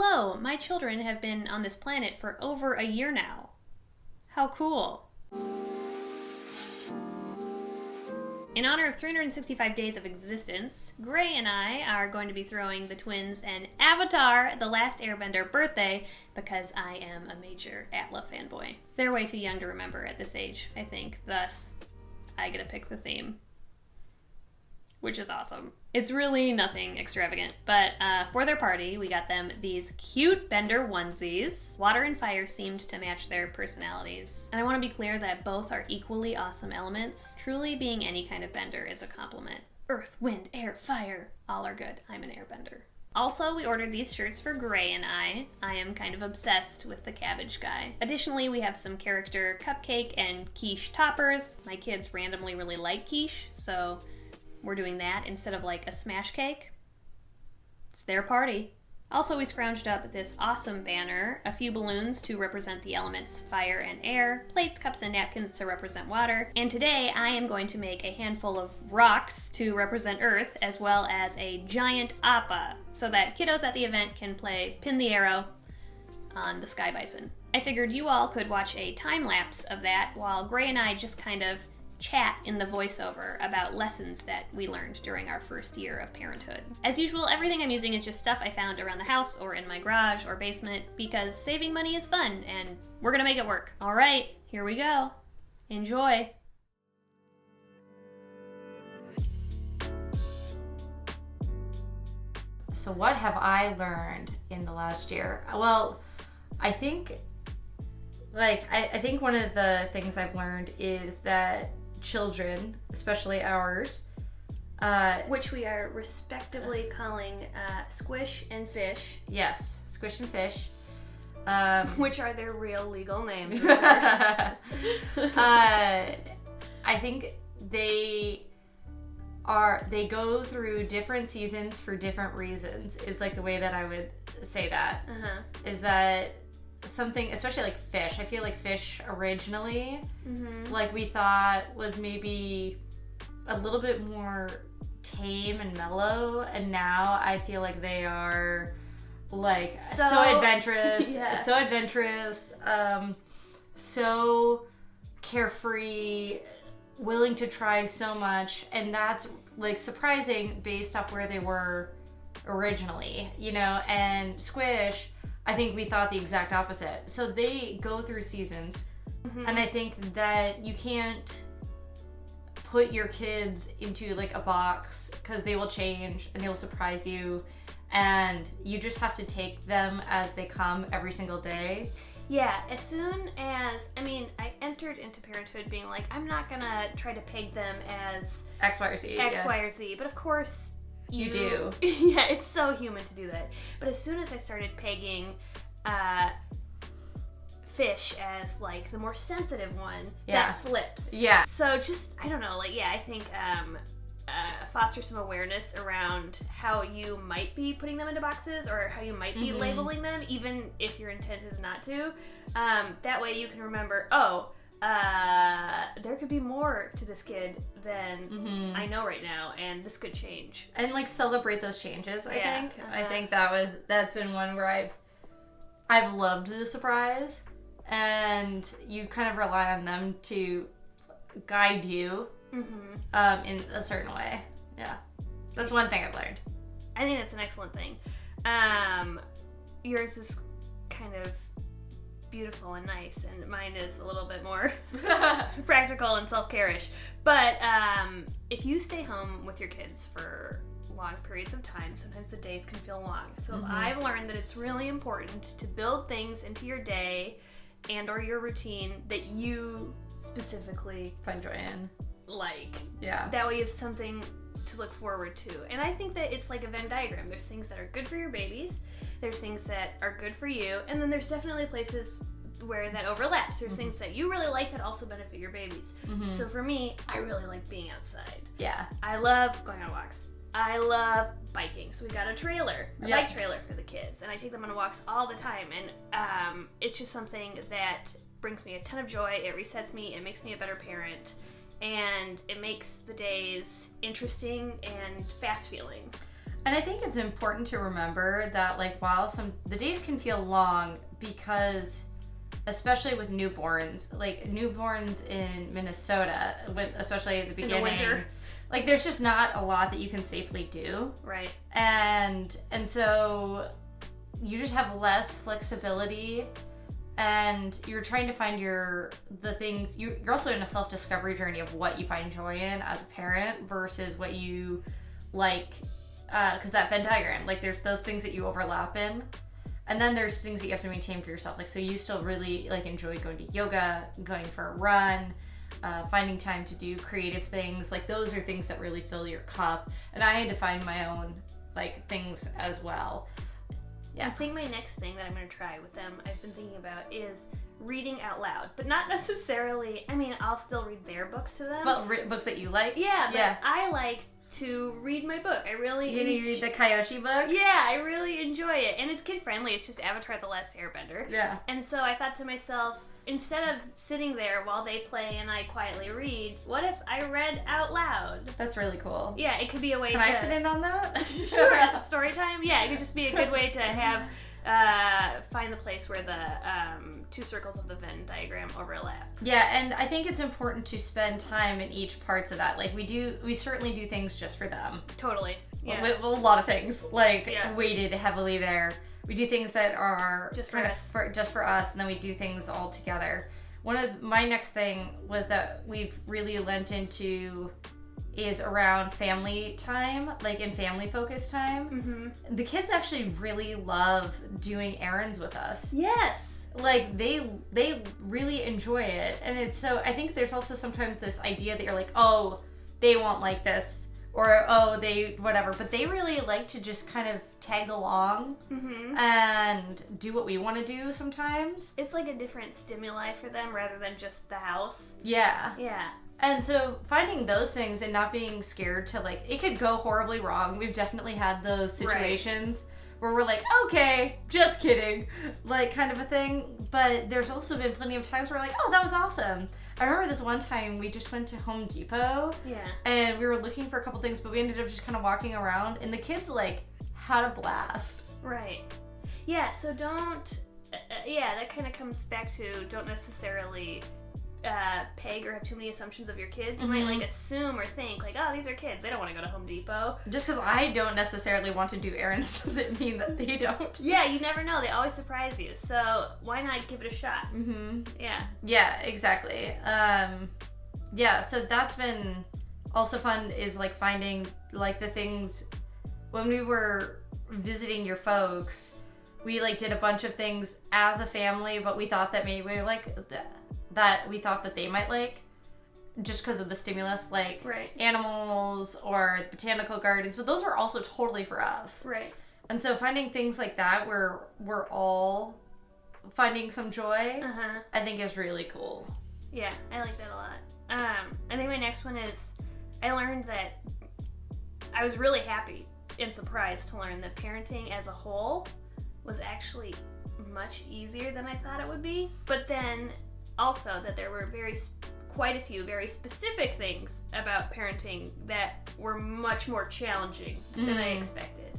hello, my children have been on this planet for over a year now. How cool. In honor of 365 days of existence, Gray and I are going to be throwing the twins an Avatar: The Last Airbender birthday because I am a major Atla fanboy. They're way too young to remember at this age, I think, thus I get to pick the theme, which is awesome. It's really nothing extravagant, but for their party, we got them these cute Bender onesies. Water and fire seemed to match their personalities. And I want to be clear that both are equally awesome elements. Truly being any kind of Bender is a compliment. Earth, wind, air, fire, all are good. I'm an airbender. Also, we ordered these shirts for Gray and I. I am kind of obsessed with the cabbage guy. Additionally, we have some character cupcake and quiche toppers. My kids randomly really like quiche, so we're doing that instead of like a smash cake. It's their party. Also, we scrounged up this awesome banner, a few balloons to represent the elements fire and air, plates, cups, and napkins to represent water, and today I am going to make a handful of rocks to represent earth, as well as a giant appa, so that kiddos at the event can play Pin the Arrow on the Sky Bison. I figured you all could watch a time-lapse of that while Gray and I just kind of chat in the voiceover about lessons that we learned during our first year of parenthood. As usual, everything I'm using is just stuff I found around the house or in my garage or basement because saving money is fun and we're gonna make it work. All right, here we go. Enjoy. So what have I learned in the last year? Well, I think I think one of the things I've learned is that children, especially ours, which we are respectively calling Squish and Fish. Yes, Squish and Fish. Which are their real legal names, of course. I think they go through different seasons for different reasons, is like the way that I would say that. Is that something, especially like fish. I feel like fish originally, like we thought was maybe a little bit more tame and mellow, and now I feel like they are like so adventurous, so carefree, willing to try so much, and that's like surprising based off where they were originally, you know. And Squish, I think we thought the exact opposite. So they go through seasons, and I think that you can't put your kids into like a box because they will change and they will surprise you, and you just have to take them as they come every single day. Yeah, as soon as, I entered into parenthood being like, I'm not gonna try to peg them as X, Y, or Z. Y, or Z, but of course you do. Yeah, it's so human to do that. But as soon as I started pegging Fish as like the more sensitive one, that flips. Yeah. So just, I don't know, I think foster some awareness around how you might be putting them into boxes or how you might be labeling them, even if your intent is not to. That way you can remember, there could be more to this kid than I know right now, and this could change. And like celebrate those changes, I think. I think that's been one where I've loved the surprise, and you kind of rely on them to guide you in a certain way. Yeah. That's one thing I've learned. I think that's an excellent thing. Yours is kind of beautiful and nice, and mine is a little bit more practical and self-care-ish. But if you stay home with your kids for long periods of time, sometimes the days can feel long. So I've learned that it's really important to build things into your day and or your routine that you specifically find joy in. Yeah. That way you have something to look forward to. And I think that it's like a Venn diagram. There's things that are good for your babies, there's things that are good for you, and then there's definitely places where that overlaps. There's things that you really like that also benefit your babies. So for me, I really like being outside. Yeah. I love going on walks. I love biking. So we got a trailer, a bike trailer for the kids, and I take them on walks all the time. And it's just something that brings me a ton of joy. It resets me. It makes me a better parent. And it makes the days interesting and fast feeling. And I think it's important to remember that, like, while the days can feel long because, especially with newborns, like newborns in Minnesota, especially at the beginning, in the winter, like there's just not a lot that you can safely do. Right. And so you just have less flexibility, and you're trying to find the things. You're also in a self-discovery journey of what you find joy in as a parent versus what you like. Because that Venn diagram, like there's those things that you overlap in, and then there's things that you have to maintain for yourself. Like, so you still really like enjoy going to yoga, going for a run, finding time to do creative things. Like those are things that really fill your cup. And I had to find my own like things as well. Yeah. I think my next thing that I'm going to try with them, I've been thinking about, is reading out loud. But not necessarily, I mean, I'll still read their books to them. But books that you like? Yeah, but I like to read my book. I really... You read the Kyoshi book? Yeah, I really enjoy it. And it's kid-friendly. It's just Avatar: The Last Airbender. Yeah. And so I thought to myself, instead of sitting there while they play and I quietly read, what if I read out loud? That's really cool. Yeah, it could be a way Can I sit in on that? Sure, story time? Yeah, it could just be a good way to have... find the place where the two circles of the Venn diagram overlap. Yeah, and I think it's important to spend time in each parts of that. Like we certainly do things just for them. Totally. Yeah. A lot of things weighted heavily there. We do things that are just for us, and then we do things all together. My next thing was that we've really lent into is around family time, like in family focused time. Mm-hmm. The kids actually really love doing errands with us. Yes. Like they really enjoy it. And it's so, I think there's also sometimes this idea that you're like, oh, they won't like this, or oh, they whatever, but they really like to just kind of tag along and do what we want to do sometimes. It's like a different stimuli for them rather than just the house. Yeah. Yeah. And so finding those things and not being scared to, like, it could go horribly wrong. We've definitely had those situations where we're like, okay, just kidding, like, kind of a thing. But there's also been plenty of times where we're like, oh, that was awesome. I remember this one time we just went to Home Depot. Yeah. And we were looking for a couple things, but we ended up just kind of walking around, and the kids, like, had a blast. Right. Yeah, so don't... that kind of comes back to don't necessarily... peg or have too many assumptions of your kids. You might like assume or think like, oh, these are kids, they don't want to go to Home Depot. Just because I don't necessarily want to do errands doesn't mean that they don't. Yeah, you never know, they always surprise you, so why not give it a shot? Yeah, exactly. So that's been also fun, is like finding like the things when we were visiting your folks. We like did a bunch of things as a family, but we thought that maybe we were like that we thought that they might like, just because of the stimulus, like animals or the botanical gardens, but those were also totally for us. Right. And so finding things like that where we're all finding some joy, I think is really cool. Yeah, I like that a lot. I think my next one is, I learned that I was really happy and surprised to learn that parenting as a whole was actually much easier than I thought it would be. But then also that there were quite a few very specific things about parenting that were much more challenging than I expected.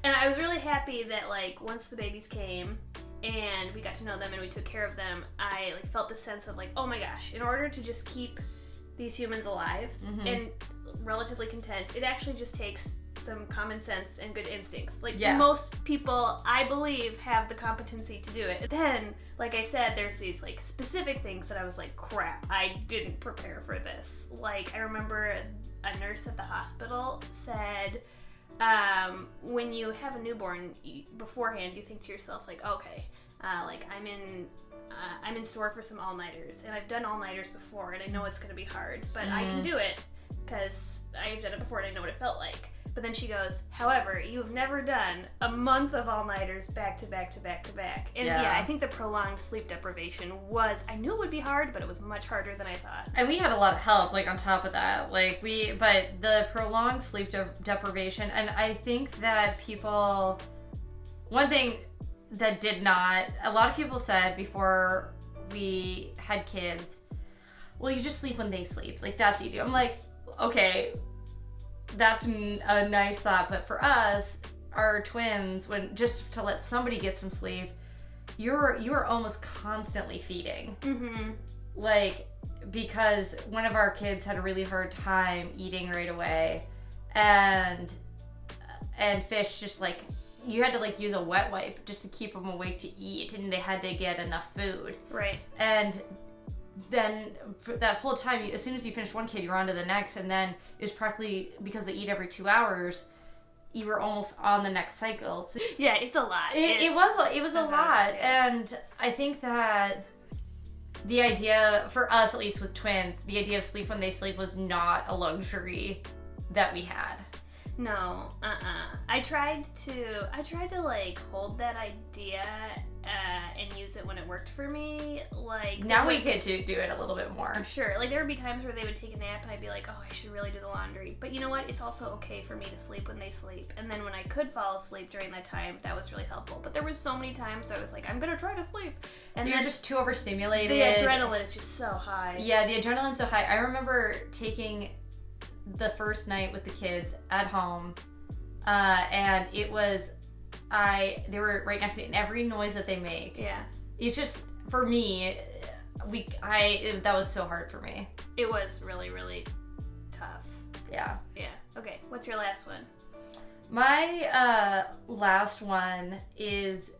And I was really happy that, like, once the babies came and we got to know them and we took care of them, I like felt the sense of like, oh my gosh, in order to just keep these humans alive and relatively content, it actually just takes some common sense and good instincts. Like, most people, I believe, have the competency to do it. Then, like I said, there's these like specific things that I was like, crap, I didn't prepare for this. Like, I remember a nurse at the hospital said, when you have a newborn, beforehand you think to yourself like, okay, like I'm in store for some all-nighters, and I've done all-nighters before, and I know it's going to be hard, but I can do it because I've done it before and I know what it felt like. But then she goes, however, you've never done a month of all-nighters back to back to back to back. And I think the prolonged sleep deprivation was, I knew it would be hard, but it was much harder than I thought. And we had a lot of help, like, on top of that. Like, but the prolonged sleep deprivation, and I think that one thing that a lot of people said before we had kids, well, you just sleep when they sleep. Like, that's what you do. I'm like, okay, that's a nice thought. But for us, our twins, when just to let somebody get some sleep, you're almost constantly feeding. Mm-hmm. Like, because one of our kids had a really hard time eating right away, and Fish just like, you had to like use a wet wipe just to keep them awake to eat, and they had to get enough food. Right. And then for that whole time, as soon as you finished one kid, you were on to the next, and then it was practically, because they eat every 2 hours, you were almost on the next cycle. So yeah, it's a lot. It was a lot. Yeah. And I think that the idea, for us at least with twins, the idea of sleep when they sleep was not a luxury that we had. No, I tried to like hold that idea and use it when it worked for me. Like, now we get to do it a little bit more. Sure. Like, there would be times where they would take a nap and I'd be like, oh, I should really do the laundry. But you know what? It's also okay for me to sleep when they sleep. And then when I could fall asleep during that time, that was really helpful. But there was so many times I was like, I'm gonna try to sleep. And you're just too overstimulated. The adrenaline is just so high. Yeah, the adrenaline's so high. I remember taking the first night with the kids at home, and it was, they were right next to me, and every noise that they make, yeah, it's just, for me, that was so hard for me. It was really, really tough. Yeah. Okay, what's your last one? My last one is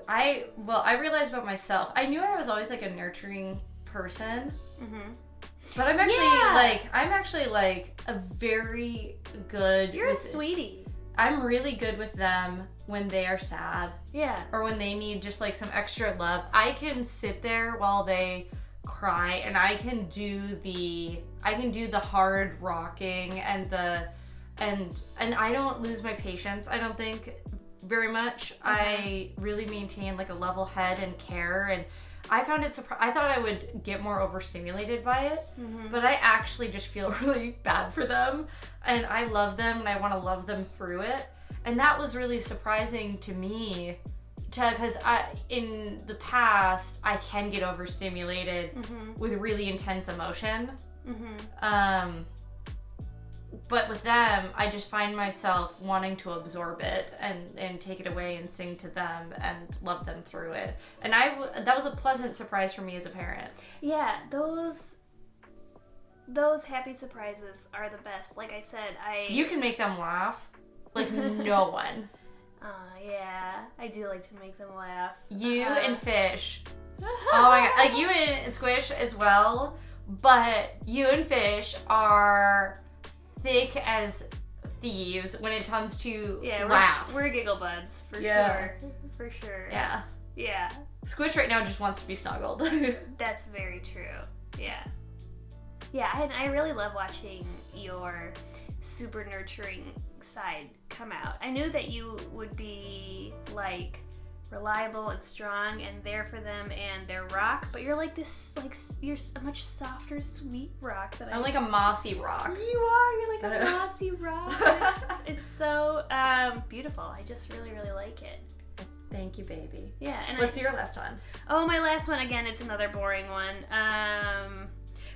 I realized about myself, I knew I was always like a nurturing person. Mm-hmm. But I'm actually like a very good. You're a sweetie. I'm really good with them when they are sad. Yeah. Or when they need just like some extra love. I can sit there while they cry, and I can do the hard rocking and I don't lose my patience, I don't think, very much. Uh-huh. I really maintain like a level head and care, and I found it I thought I would get more overstimulated by it, but I actually just feel really bad for them, and I love them, and I want to love them through it. And that was really surprising to me, because in the past, I can get overstimulated with really intense emotion. But with them, I just find myself wanting to absorb it and take it away and sing to them and love them through it. And that was a pleasant surprise for me as a parent. Yeah, those happy surprises are the best. Like I said, You can make them laugh like no one. Yeah, I do like to make them laugh. You and Fish. Oh my god, like you and Squish as well, but you and Fish are thick as thieves when it comes to laughs. We're giggle buds, for sure. For sure. Yeah. Yeah. Squish right now just wants to be snuggled. That's very true. Yeah. Yeah, and I really love watching your super nurturing side come out. I knew that you would be like reliable and strong and there for them and their rock, but you're like this, like, you're a much softer, sweet rock that I'm like a mossy rock. You're like a mossy rock. It's so beautiful. I just really, really like it. Thank you, baby. Yeah. And what's your last one? Oh, my last one, again, it's another boring one.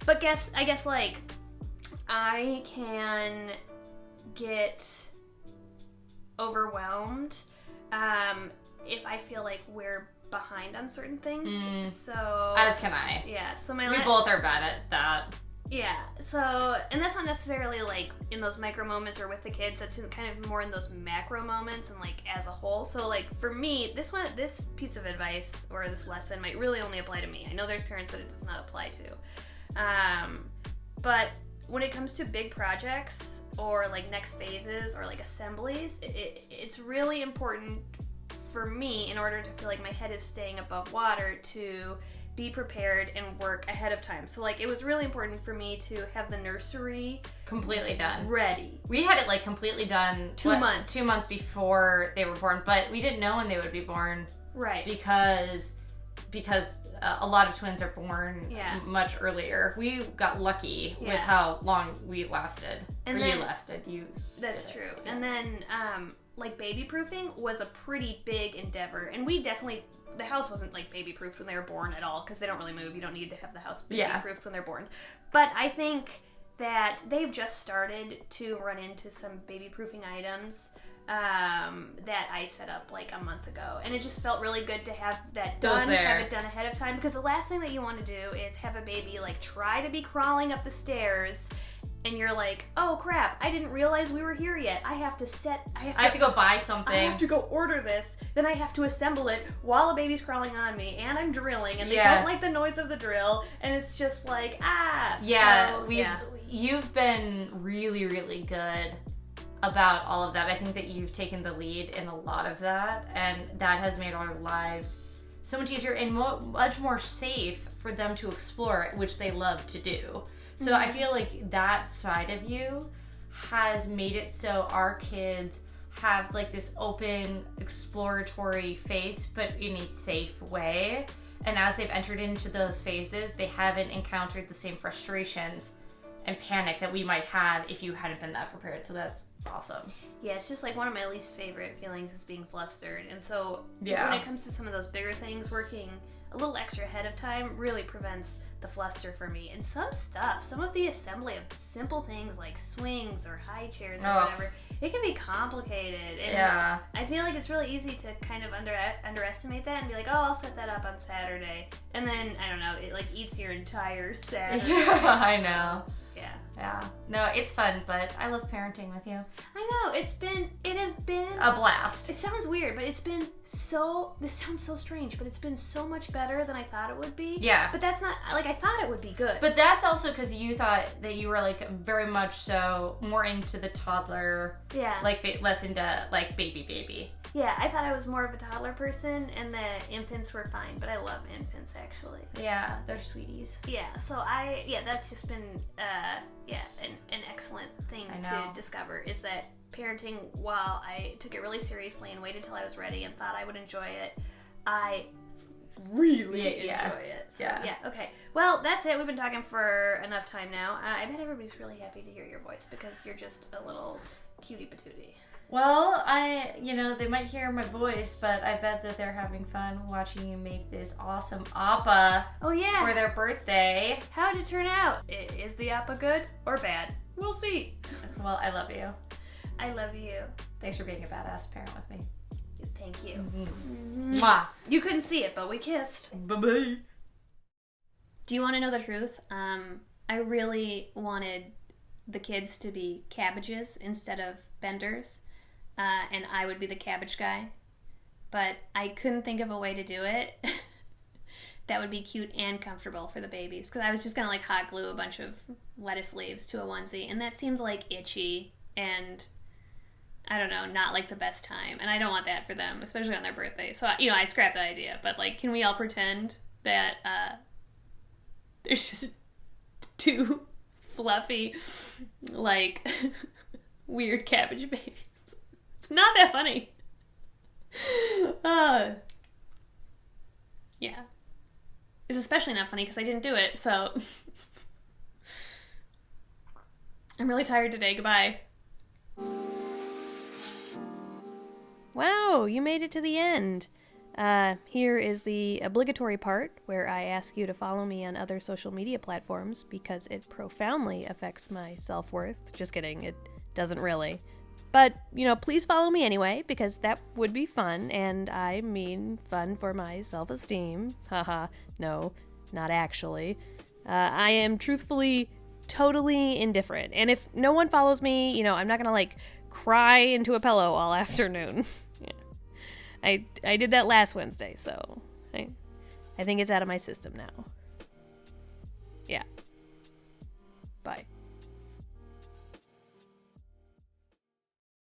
But I guess like I can get overwhelmed if I feel like we're behind on certain things. So as can I. Yeah. So we both are bad at that. Yeah. So, and that's not necessarily like in those micro moments or with the kids. That's kind of more in those macro moments and like as a whole. So like for me, this piece of advice or this lesson might really only apply to me. I know there's parents that it does not apply to. But when it comes to big projects or like next phases or like assemblies, it's really important for me, in order to feel like my head is staying above water, to be prepared and work ahead of time. So like it was really important for me to have the nursery completely done, ready. We had it like completely done 2 months 2 months before they were born, but we didn't know when they would be born, right? Because a lot of twins are born much earlier. We got lucky with how long we lasted. And you lasted. That's true. Yeah. And then like baby proofing was a pretty big endeavor, and we definitely, the house wasn't like baby proofed when they were born at all, because they don't really move. You don't need to have the house baby proofed when they're born. But I think that they've just started to run into some baby proofing items that I set up like a month ago, and it just felt really good to have that done, have it done ahead of time, because the last thing that you want to do is have a baby like try to be crawling up the stairs and you're like, oh crap, I didn't realize we were here yet. I have to go buy something. I have to go order this. Then I have to assemble it while a baby's crawling on me, and I'm drilling, and they don't like the noise of the drill, and it's just like, you've been really, really good about all of that. I think that you've taken the lead in a lot of that, and that has made our lives so much easier and much more safe for them to explore, which they love to do. So I feel like that side of you has made it so our kids have like this open, exploratory face, but in a safe way. And as they've entered into those phases, they haven't encountered the same frustrations and panic that we might have if you hadn't been that prepared. So that's awesome. Yeah, it's just like one of my least favorite feelings is being flustered. And so when it comes to some of those bigger things, working a little extra ahead of time really prevents the fluster for me. And some of the assembly of simple things like swings or high chairs or whatever, it can be complicated. And I feel like it's really easy to kind of underestimate that and be like, oh, I'll set that up on Saturday. And then, I don't know, it like eats your entire Saturday. Yeah, I know. Yeah. No, it's fun, but I love parenting with you. I know. It has been a blast. It sounds weird, but this sounds so strange, but it's been so much better than I thought it would be. Yeah. But that's not, like, I thought it would be good. But that's also because you thought that you were, like, very much so more into the toddler. Yeah. Like, less into, like, baby. Yeah, I thought I was more of a toddler person, and the infants were fine, but I love infants, actually. Yeah, they're sweeties. Yeah, so that's just been, an excellent thing to discover, is that parenting, while I took it really seriously and waited till I was ready and thought I would enjoy it, I really enjoy it. So, okay. Well, that's it. We've been talking for enough time now. I bet everybody's really happy to hear your voice, because you're just a little cutie patootie. Well, they might hear my voice, but I bet that they're having fun watching you make this awesome appa for their birthday. How'd it turn out? Is the appa good or bad? We'll see. Well, I love you. I love you. Thanks for being a badass parent with me. Thank you. Mm-hmm. Mwah. You couldn't see it, but we kissed. Bye-bye. Do you want to know the truth? I really wanted the kids to be cabbages instead of benders. And I would be the cabbage guy. But I couldn't think of a way to do it that would be cute and comfortable for the babies. Because I was just going to like hot glue a bunch of lettuce leaves to a onesie. And that seemed like itchy and, I don't know, not like the best time. And I don't want that for them, especially on their birthday. So, I scrapped that idea. But like, can we all pretend that there's just two fluffy, like, weird cabbage babies? It's not that funny. Yeah. It's especially not funny because I didn't do it, so. I'm really tired today. Goodbye. Wow, you made it to the end. Here is the obligatory part where I ask you to follow me on other social media platforms because it profoundly affects my self-worth. Just kidding, it doesn't really. But, please follow me anyway, because that would be fun, and I mean fun for my self-esteem. Haha, no, not actually. I am truthfully totally indifferent, and if no one follows me, I'm not gonna, cry into a pillow all afternoon. Yeah. I did that last Wednesday, so I think it's out of my system now. Yeah.